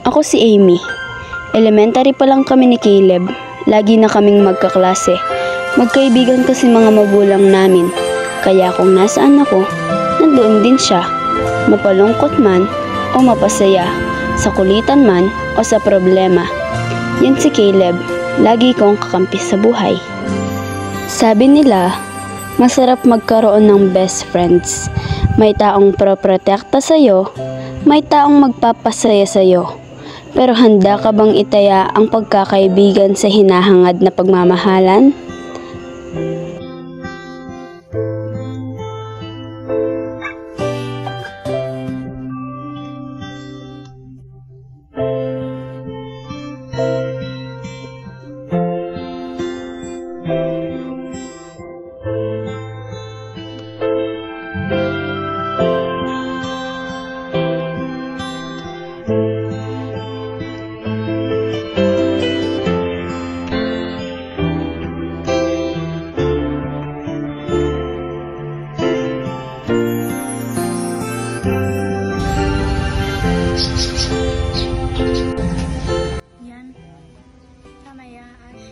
Ako si Amy. Elementary pa lang kami ni Caleb. Lagi na kaming magkaklase. Magkaibigan kasi mga magulang namin. Kaya kung nasaan ako, nandoon din siya. Mapalungkot man o mapasaya, sa kulitan man o sa problema. Yan si Caleb. Lagi kong kakampi sa buhay. Sabi nila, masarap magkaroon ng best friends. May taong pro-protekta sa'yo, may taong magpapasaya sa'yo. Pero handa ka bang itaya ang pagkakaibigan sa hinahangad na pagmamahalan? Yan. Tama yan, Ash.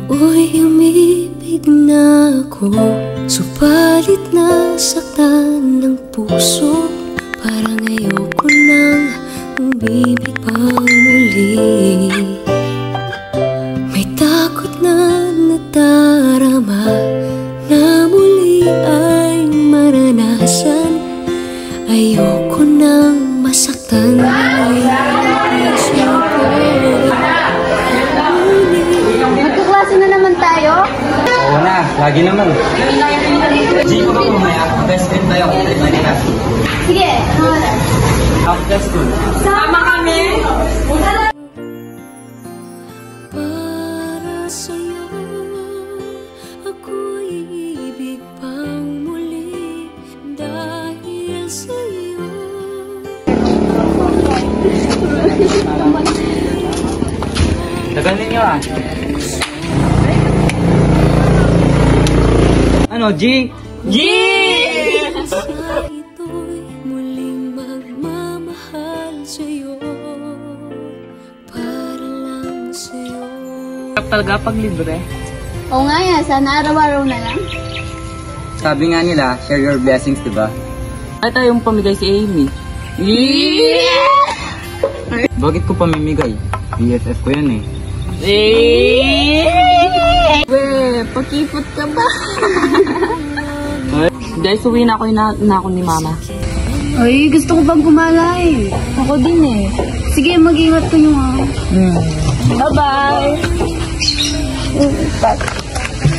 Nooy umibig na ako, subalit nasaktan ng puso. Parang ayoko nang umibig pang muli. May takot na nadarama na muli ay maranasan. Ayoko nang masaktan Magkaklase na naman tayo? Oo na, lagi naman. G, ko ba mamaya? Best friend tayo. Sige, After school. sama kami. para sa'yo, ako'y ibig pang muli dahil sa'yo. Tagal ninyo ah. Ano, G? G! Sa ito'y muling magmamahal sa'yo, para lang sa'yo. Talaga pag libre. Oo nga yan, sana araw-araw na lang. Sabi nga nila, share your blessings, diba? Ay tayong pamigay si Amy. Bakit ko pamimigay? BFF ko yan eh. Pakipot ka ba? Guys, uwi na ako na ako ni Mama. Ay, gusto ko bang kumalay. Ako din eh. Sige, mag-ingat kayo nga. Bye-bye!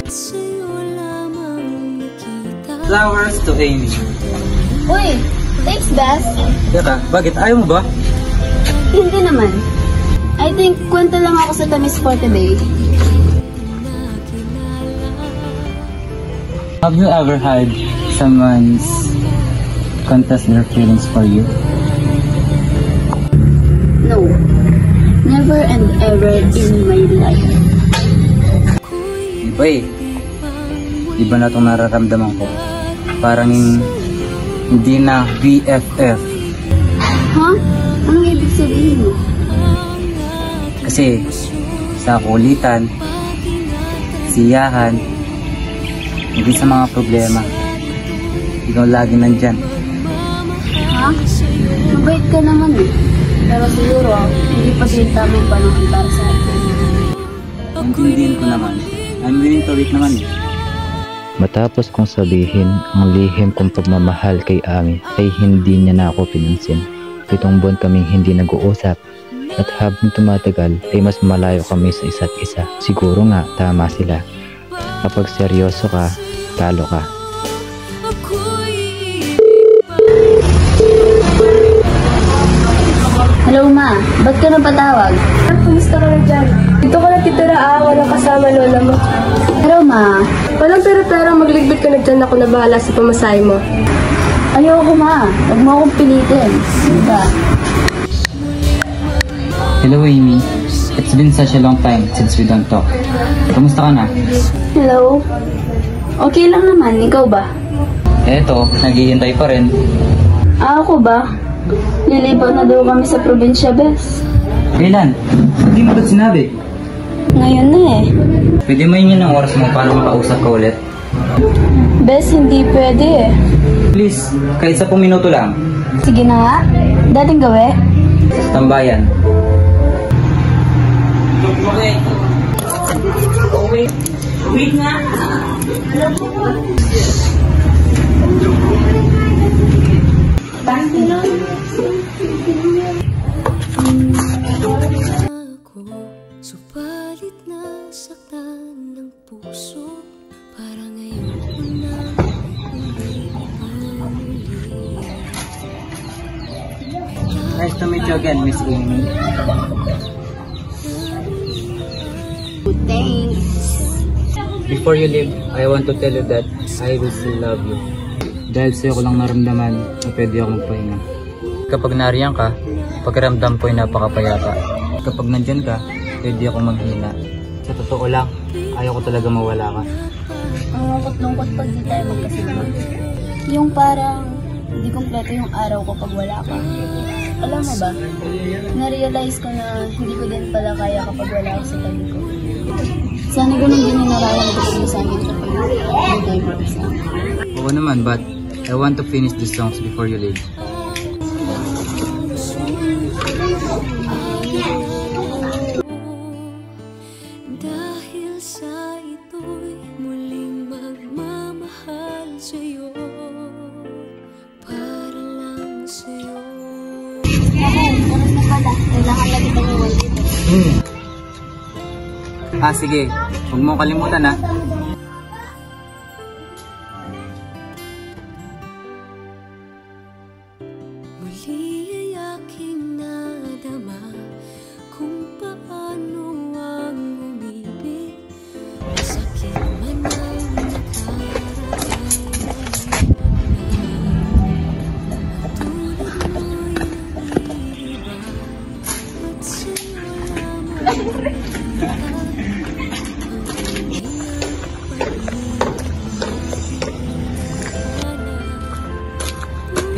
Sa'yo lamang nakita. Flowers to Amy. Uy, thanks, Bes. Teka, bakit? Ayaw mo ba? Hindi naman. I think kwento lang ako sa tamis for today. Have you ever had someone's confess their feelings for you? No. Never and ever in my life. Iba eh. Iba na itong nararamdaman ko. Parang hindi na BFF. Ha? Anong ibig sabihin mo? Kasi sa kulitan, siyahan, hindi sa mga problema. Ikaw lagi nandyan. Ha? Mabait ka naman eh. Pero siguro, hindi pa din tamang panahon para sa akin. Intindihin ko naman. I'm willing to wait naman eh. Matapos kong sabihin ang lihim kong pagmamahal kay Amy ay hindi niya na ako pinansin. 7 buwan kaming hindi nag-uusap at habang tumatagal ay mas malayo kami sa isa't isa. Siguro nga tama sila. Kapag seryoso ka, talo ka. Hello, Ma. Ba't ka napatawag? Kumusta ka na dyan? Dito ka na titira walang kasama lola mo. Hello, Ma. Walang pera-pera, magligbit ka na dyan, ako na bahala sa pamasahe mo. Ayoko, Ma. Huwag mo akong pilitin. Diba? Hello, Amy. It's been such a long time since we don't talk. Kamusta ka na? Hello? Okay lang naman. Ikaw ba? Eto, naghihintay pa rin. Ako ba? Lilipat na daw kami sa probinsya, Bes. Kailan? Hindi mo ba't sinabi? Ngayon na eh. Pwede mo yun ng oras mo para makausap ka ulit? Bes, hindi pwede eh. Please, kahit 10 minuto lang. Sige na nga. Dating gawi. Sa tambayan. Ako, subalit nasaktan ng puso. Para ngayon ko na hindi pamuli. Nice to meet you again, Miss Amy. Thanks. Before you leave, I want to tell you that I will still love you. Dahil sa'yo ko lang naramdaman na pwede ako magpahinga. Kapag nariyan ka, pakiramdam ko'y napakapayapa. Kapag nandyan ka, pwede ako maghina. Sa totoo lang, ayaw ko talaga mawala ka. Ang lungkot-lungkot pag di tayo magkasama. Yung parang hindi kompleto yung araw ko pag wala ka. Alam mo ba, na-realize ko na hindi ko din pala kaya kapag wala ako sa tabi ko. Sana ganun din yung nararamdaman ko sa amin kapag hindi tayo magkasama. Oo naman, but I want to finish these songs before you leave. Dahil sa ito'y muling magmamahal sa'yo. Para lang sa'yo. Ganun na pala. Kailangan lagi tayo dito. Sige. Huwag mo kalimutan, ha? Muli ay aking nadama kung paano ang umibig. Masakit man ang nakaraan. Tulad mo'y naiiba at sa'yo lamang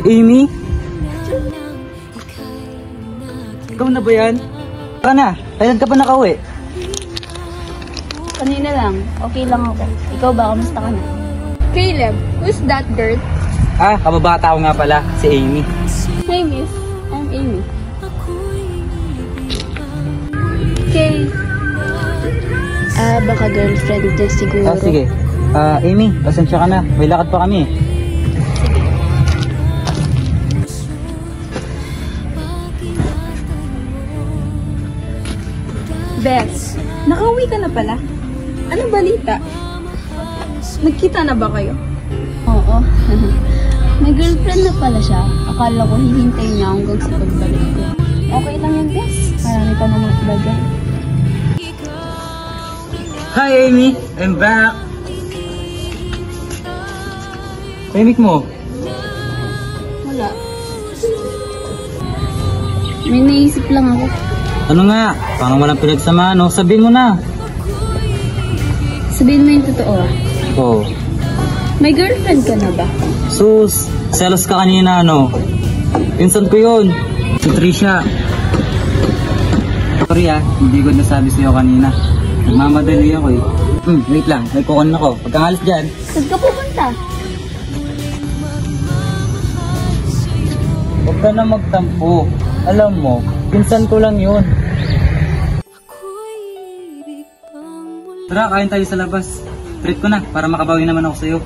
Amy? Ikaw na ba yan? Baka na, kailan ka pa nakauwi? Kanina lang. Okay lang ako. Ikaw ba? Kamusta ka na? Caleb, who's that girl? Kababata ko nga pala, si Amy. Hey, miss. I'm Amy. Okay. Baka girlfriend niya siguro. Sige. Amy, pasensya ka na. May lakad pa kami. Bes, nakauwi ka na pala. Anong balita? Nagkita na ba kayo? Oo. May girlfriend na pala siya. Akala ko hihintayin niya hanggang sa pagbalik ko. Okay lang yun, Bes. Marami pa namang iba dyan. Hi, Amy! I'm back! Tahimik mo. Wala. May naisip lang ako. Ano nga? Parang walang pinagsama, no? Sabihin mo na. Sabihin mo yung totoo ah. Oo. May girlfriend ka na ba? Sus, selos ka kanina, no? Pinsan ko yun. Si Trisha. Sorry hindi ko nasabi sa'yo kanina. Nagmamadali ako eh. Wait lang, may kukon ako. Pagkangalis dyan. Saan ka pupunta? Huwag ka na magtampo. Alam mo, pinsan ko lang yun. ako'y ibig pang muli. Tara, kain tayo sa labas. Treat ko na, para makabawi naman ako sa'yo.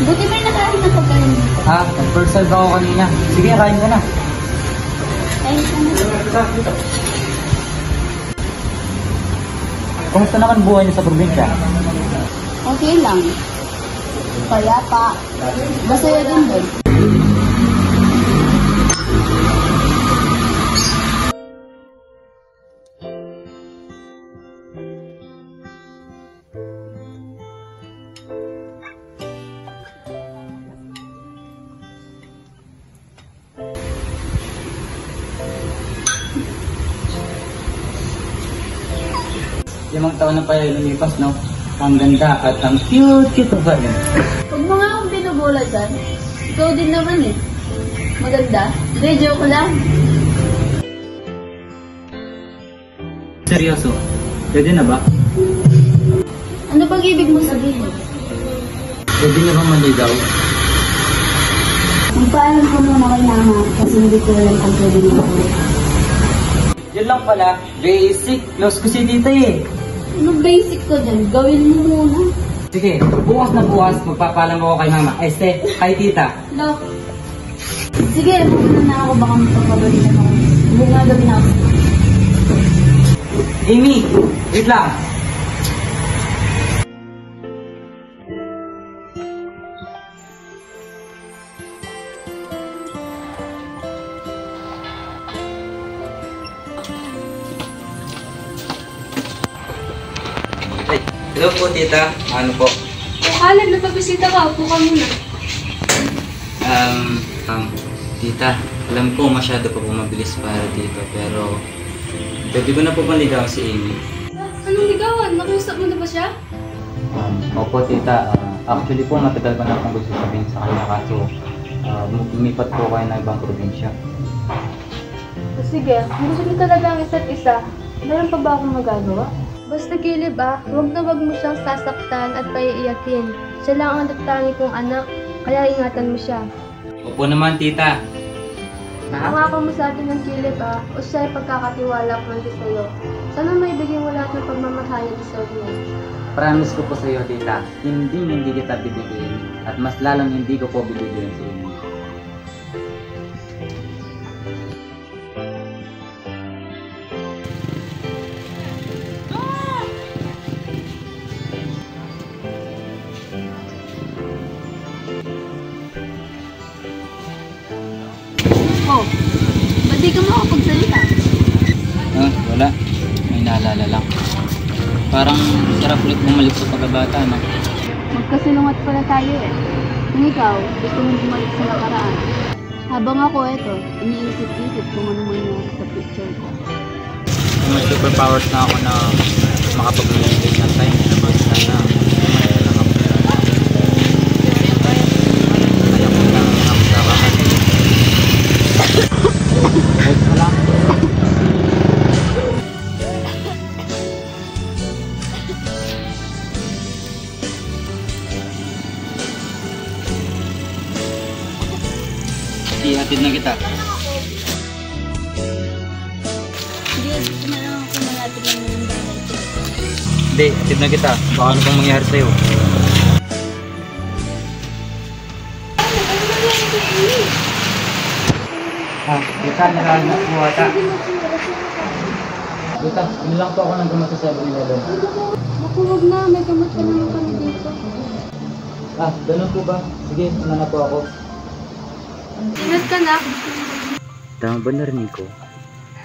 Buti may nakain na pagkain dito. Nag-first serve ako kanina. Sige, kain ka na. Ay, Kumusta naman buhay niyo sa probinsya? okay lang. Kaya pa, masaya din doon. Limang taon na pala lumipas, no? Ang ganda at ang cute pa rin. Huwag mo nga akong binubula dyan. Ikaw din naman eh. Maganda. Hindi, joke lang. Seryoso? Pwede na ba? Ano bang ibig mo sabihin? Pwede na bang maligaw? Magpaalam ko muna kay mama kasi hindi ko alam kung pwede na ako. Yun lang pala, basic. Close ko si tita eh. Ano basic ko dyan? Gawin mo muna. Sige, bukas na bukas, magpapalam ako kay mama. Kay tita. No. Sige, muna na ako. Baka magpapabalitan ako. Bunga gabi na ako. Amy, wait lang. Ay, hello po tita. Ano po? Caleb, napabisita ka. Upo ka muna. Tita, alam ko masyado pa mabilis para dito, pero pwede ko na po maligaw si Amy. Anong ligawan? Nakusap mo na ba siya? Opo tita, actually po matagal ko na akong gusto sabihin sa kanya kaso lumipat po kayo ng ibang probinsya. Sige, kung gusto niyo talaga ang isa't isa, meron pa ba akong magagawa? Basta Caleb huwag na wag mo siyang sasaktan at paiiyakin. Siya lang ang tangi kong anak, kaya ingatan mo siya. Opo naman tita. Pangako mo sa akin ng Caleb o siya ay pagkakatiwala ko lang sa'yo. Sana maibigay mo lahat ng pagmamahal na deserve niya. Promise ko po sa iyo tita, hindi kita bibigyan at mas lalong hindi ko po bibigyan sa inyo. Oh, ba't di ka makapagsalita? Wala. May naalala lang. Parang sarap ulit bumalik sa pagkabata, no? Magkasilungat pala tayo eh. Kung ikaw, gusto mong bumalik sa nakaraan. Habang ako eto, iniisip-isip kung ano mangyari sa picture ko. May superpowers na ako na makapag-communicate ng time naman sana. Kaya lang ako. Kaya ko lang ako sa kakamali. Wait mo lang. Ihatid na kita. Sige, gusto na lang ako malapit lang ng bahay ko. Hindi, hatid na kita. Baka ano bang mangyari sa'yo. Kita, nalalag po ata. Kita, yun lang po ako ng gamot sa 7-Eleven. Naku, wag na. May gamot pa naman kami dito. Ganun po ba? Sige, una na po ako. Ingat ka na. Tama ba narinig ko?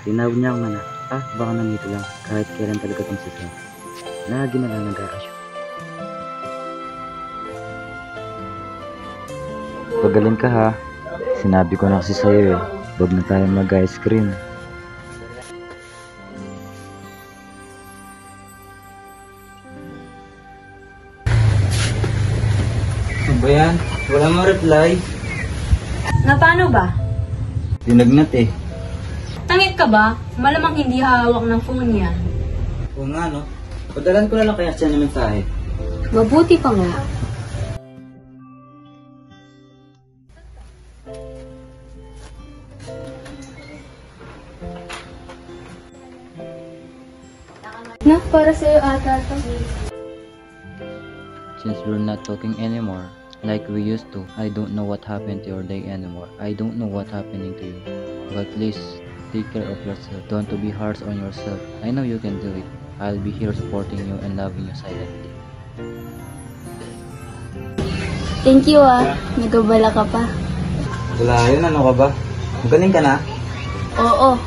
Tinawag niya ang anak. Baka nandito lang. Kahit kailan talaga itong sisa. Lagi na lang nag-aasyo. Pagaling ka ha. Sinabi ko na kasi sa'yo eh. Huwag na tayo mag-ice cream. Ano ba yan? Wala mo reply. Na paano ba? Dinagnat eh. Tangit ka ba? Malamang hindi hawak ng phone niya. Oo nga no. Padalan ko na lang kaya siya ng mensahe. Mabuti pa nga. Na, para sa'yo ata to. Since we're not talking anymore, like we used to, I don't know what happened to your day anymore. I don't know what happening to you. But please, Take care of yourself. Don't to be harsh on yourself. I know you can do it. I'll be here supporting you and loving you silently. Thank you nagabala ka pa. Wala yun, ano ka ba? Magaling ka na? Oo.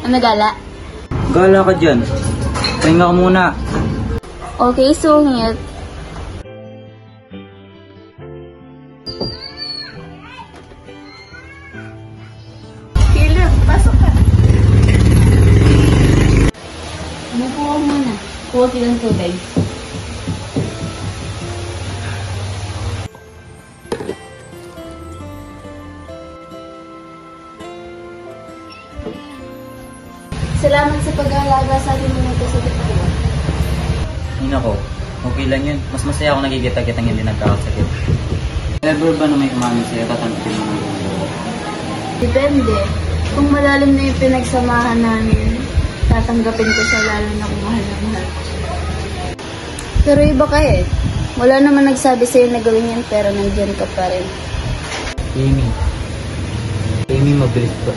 Ano gala? Gala ka dyan. Pahinga ka muna. Okay, sungit. Caleb, pasok ka. Umupo ka muna. Kuha silang tubig. Salamat sa pag-aalaga sa atin nito sa dito. Hindi nako. Okay lang yun. Mas masaya ako nagkikita-kita ng hindi nagkakasakit. Ever ba na may umamin sa'yo, tatanggapin mo ng buong buo? Depende. Kung malalim na yung pinagsamahan namin, tatanggapin ko siya lalo na kung mahal na mahal. Pero iba ka eh. Wala naman nagsabi sa'yo na gawin yan pero nandyan ka pa rin. Amy. Amy, mabilis ba?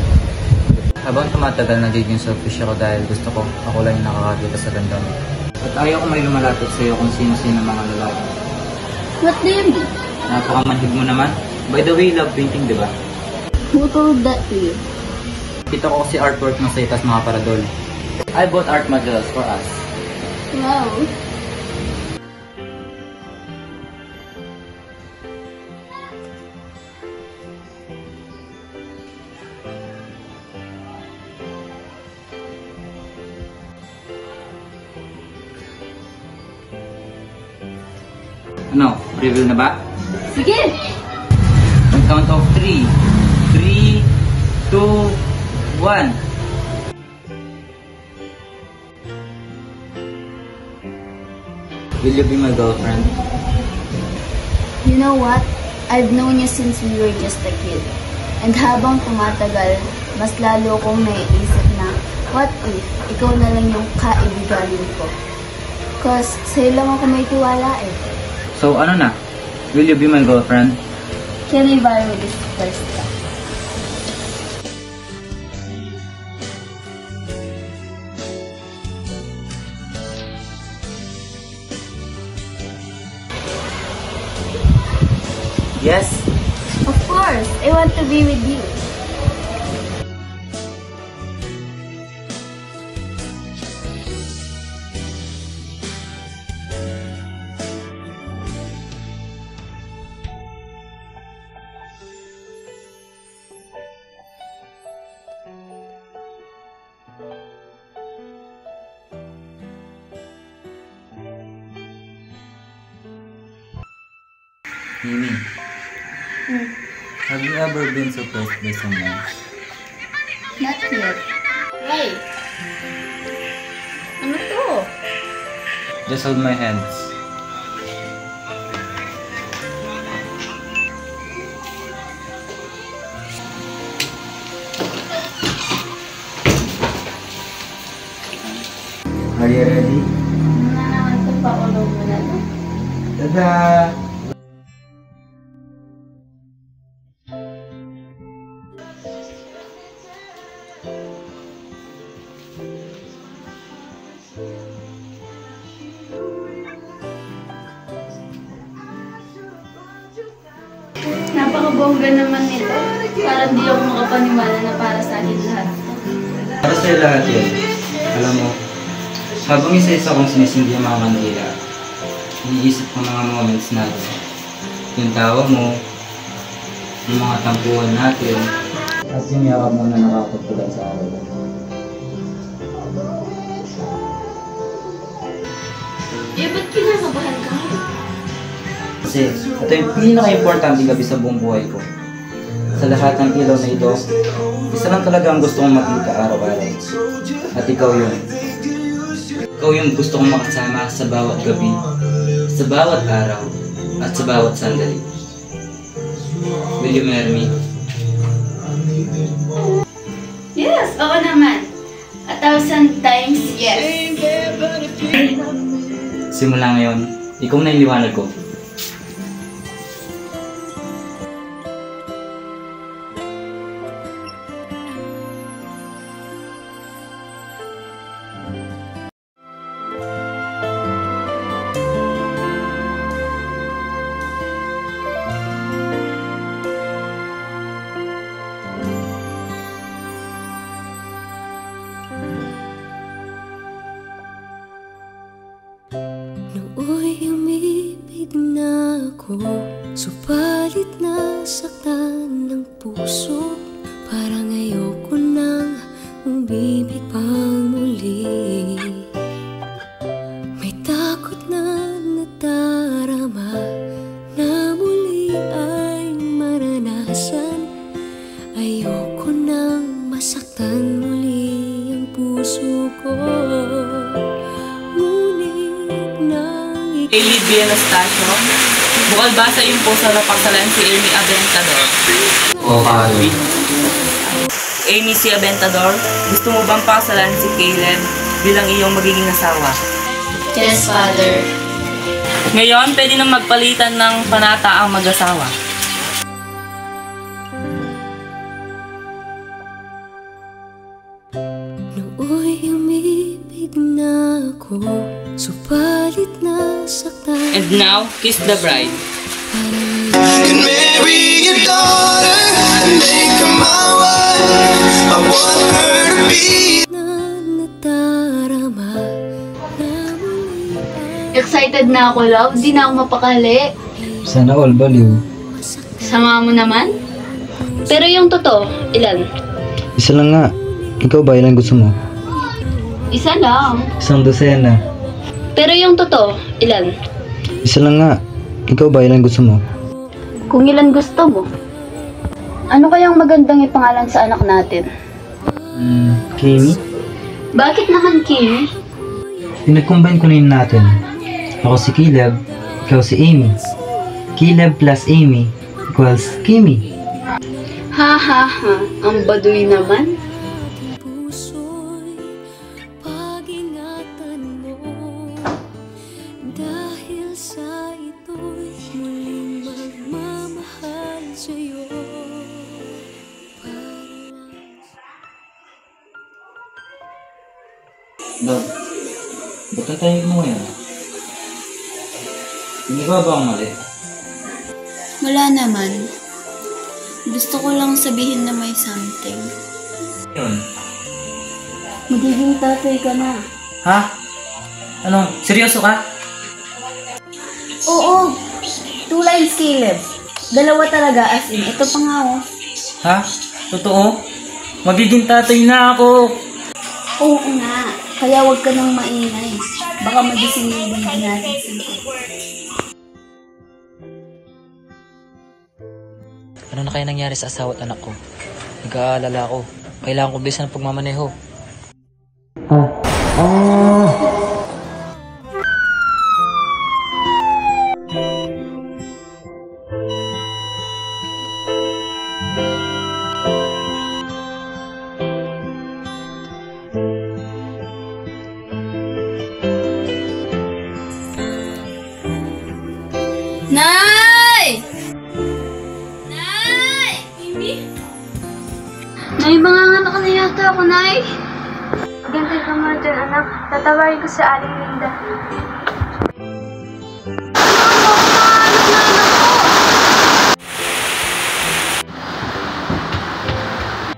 Habang tumatagal, nagiging selfish ako dahil gusto ko ako lang yung nakakakita sa ganda mo. At ayaw ko may lumalapit sa'yo kung sino-sino mga lalaki. What do you mean? Napakamanhid mo naman. By the way, love painting, di ba? Who told that to you? Kita ko kasi artwork mo sa itas mga paradol. I bought art materials for us. Wow. Ano? Reveal na ba? Sige! On count of 3. 3, 2, 1. Will you be my girlfriend? You know what? I've known you since we were just a kid. And habang tumatagal, mas lalo kong naiisip na, what if ikaw na lang yung kaibiganin ko? Cause sa'yo lang ako may tiwala eh. So ano na? Will you be my girlfriend? Can I borrow this first time? Yes? Of course! I want to be with you. Mimi, have you ever been surprised by someone? Not yet. Why? Ano to? Just hold my hands. Are you ready? Ano na naman ito pa ulo mo na to? Tada! Napakabongga naman nito. Parang di ako makapaniwala na para sa akin lahat. Para sa'yo lahat yun. Alam mo, habang isa-isa kong sinisindi ang mga kandila, iniisip ko mga moments natin. Yung tawa mo, yung mga tampuhan natin, at yung yakap mo na nakakapagpulan sa araw. Ba't kinakabahan ka? Kasi ito yung pinaka-importante gabi sa buong buhay ko. Sa lahat ng ilaw na ito, isa lang talaga ang gusto kong makita araw-araw. At ikaw yun. Ikaw yung gusto kong makasama sa bawat gabi, sa bawat araw, at sa bawat sandali. Will you marry me? Yes, oo naman. 1,000 times yes. Simula ngayon, ikaw na yung liwanag ko. umibig na ako, subalit nasaktan ng puso. Parang ayoko nang umibig pang muli. May takot na nadarama na muli ay maranasan. Ayoko nang masaktan muli ang puso ko. Ngunit nang Amy B. Anastasio, bukal ba sa iyong puso na pagsalan si Amy Aventador? Oo, pare. Amy C. Aventador, gusto mo bang pakasalan si Caleb bilang iyong magiging asawa? Yes, Father. Ngayon, pwede na magpalitan ng panata ang mag-asawa. nooy umibig na ako, subalit nasaktan. And now, kiss the bride. And marry your daughter and make her my wife. I want her to be. Na nadarama na muli ay Excited na ako, love. Di na ako mapakali. Sana all baliw. Sama mo naman? Pero yung totoo, ilan? Isa lang nga. Ikaw ba ilan gusto mo? Isa lang. Isang dosena. Pero yung totoo, ilan? Isa lang nga. Ikaw ba ilan gusto mo? Kung ilan gusto mo. Ano kayang magandang ipangalan sa anak natin? Kimi? Bakit naman Kimi? Pinag-combine ko na yun natin. Ako si Caleb, ikaw si Amy. Caleb plus Amy equals Kimi. Ha ha ha, ang baduy naman. puso'y pag-ingatan mo. Dahil sa ito'y muling magmamahal sa'yo. Love, ba't tayo mo ngayon? Hindi ba ang mali? Wala naman. Gusto ko lang sabihin na may something. Yun. Magiging tatay ka na. Ha? Ano? Seryoso ka? Oo. 2 lines, Caleb. Dalawa talaga, as in. Ito pa nga oh. Ha? Totoo? Magiging tatay na ako! Oo nga. Kaya wag ka nang maingay. Baka magising yung baby natin sila. Ano na kaya nangyari sa asawa at anak ko? Nag-aalala ako. Kailangan ko bilisan ang pagmamaneho. Nay! Nay! Mimi? Nay, manganganak na yata ako, Nay. Gantay ka nga dyan, anak. Tatawarin ko sa Aling Linda.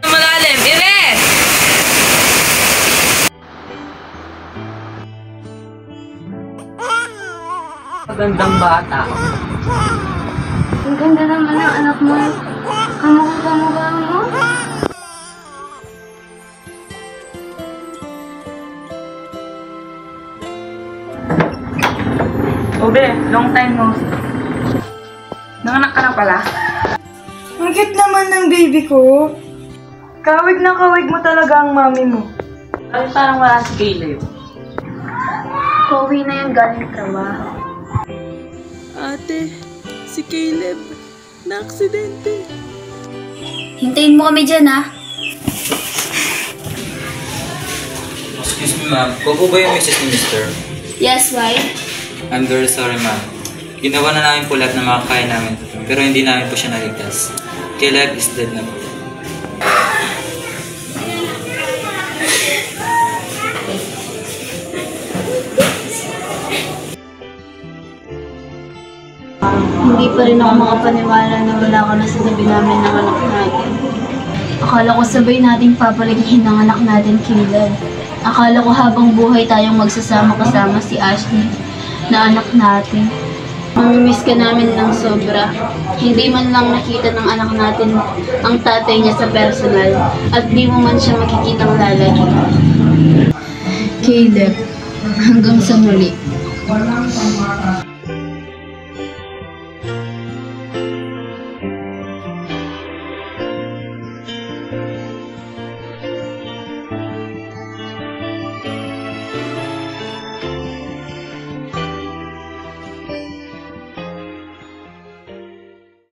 Malalim, Ines! Magandang bata. Ang ganda naman ng anak mo. Kamukha mo. Obe, long time no see. Nanganak ka na pala? Ang cute naman ng baby ko. Kawig na kawig mo talaga ang mami mo. Ay, parang wala si Caleb. Pauwi na yan galing trabaho. Ate, si Caleb, na-aksidente. Hintayin mo kami dyan, ha? Excuse me ma'am, kung po ba yung misis ni Mr.? Yes, why? I'm very sorry ma'am. Ginawa na namin po lahat ng mga kaya namin, pero hindi namin po siya naligtas. Caleb is dead na po. Hindi pa rin ako makapaniwala na wala ka na sa tabi namin ng anak natin. Akala ko sabay nating papalagihin ng anak natin, Caleb. Akala ko habang buhay tayong magsasama kasama si Ashley na anak natin. Mamimiss ka namin ng sobra. Hindi man lang nakita ng anak natin ang tatay niya sa personal at di mo man siya makikitang lalaki. Caleb, hanggang sa muli.